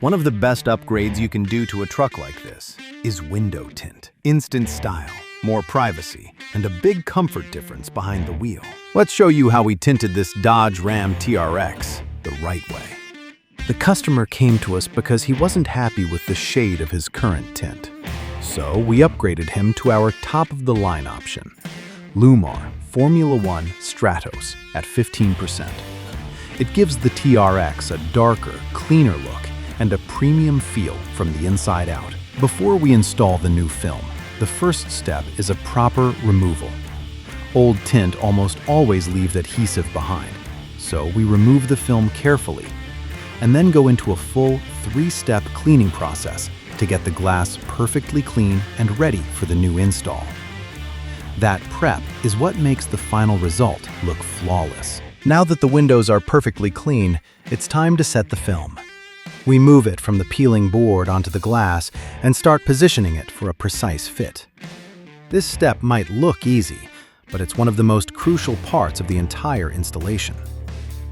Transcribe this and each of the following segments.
One of the best upgrades you can do to a truck like this is window tint. Instant style, more privacy, and a big comfort difference behind the wheel. Let's show you how we tinted this Dodge Ram TRX the right way. The customer came to us because he wasn't happy with the shade of his current tint. So we upgraded him to our top-of-the-line option, LLumar FormulaOne Stratos at 15%. It gives the TRX a darker, cleaner look and a premium feel from the inside out. Before we install the new film, the first step is a proper removal. Old tint almost always leaves adhesive behind, so we remove the film carefully and then go into a full 3-step cleaning process to get the glass perfectly clean and ready for the new install. That prep is what makes the final result look flawless. Now that the windows are perfectly clean, it's time to set the film. We move it from the peeling board onto the glass and start positioning it for a precise fit. This step might look easy, but it's one of the most crucial parts of the entire installation.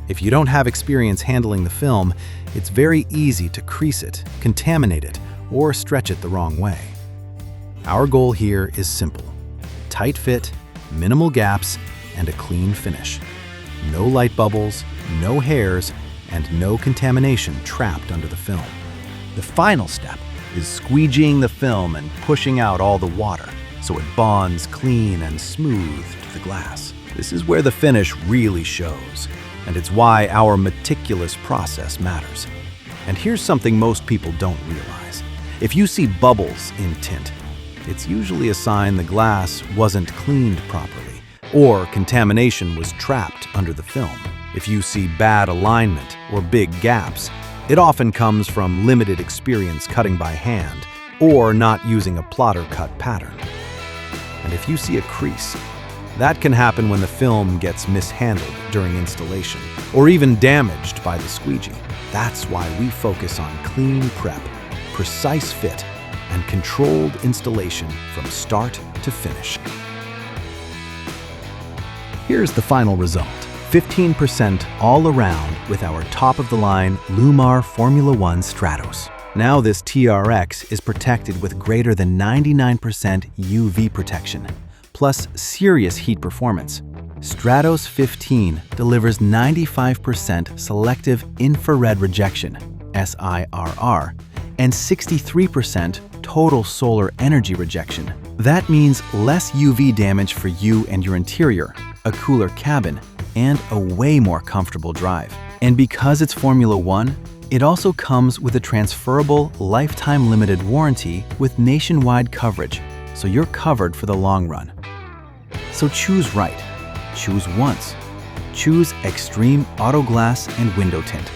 If you don't have experience handling the film, it's very easy to crease it, contaminate it, or stretch it the wrong way. Our goal here is simple: tight fit, minimal gaps, and a clean finish. No light bubbles, no hairs, and no contamination trapped under the film. The final step is squeegeeing the film and pushing out all the water so it bonds clean and smooth to the glass. This is where the finish really shows, and it's why our meticulous process matters. And here's something most people don't realize. If you see bubbles in tint, it's usually a sign the glass wasn't cleaned properly, or contamination was trapped under the film. If you see bad alignment or big gaps, it often comes from limited experience cutting by hand or not using a plotter cut pattern. And if you see a crease, that can happen when the film gets mishandled during installation or even damaged by the squeegee. That's why we focus on clean prep, precise fit, and controlled installation from start to finish. Here's the final result: 15% all around with our top-of-the-line LLumar FormulaOne Stratos. Now this TRX is protected with greater than 99% UV protection, plus serious heat performance. Stratos 15 delivers 95% selective infrared rejection, SIRR, and 63% total solar energy rejection. That means less UV damage for you and your interior, a cooler cabin, and a way more comfortable drive. And because it's Formula One, it also comes with a transferable lifetime limited warranty with nationwide coverage, so you're covered for the long run. So choose right. Choose once. Choose Xtreme Auto Glass and Window Tint.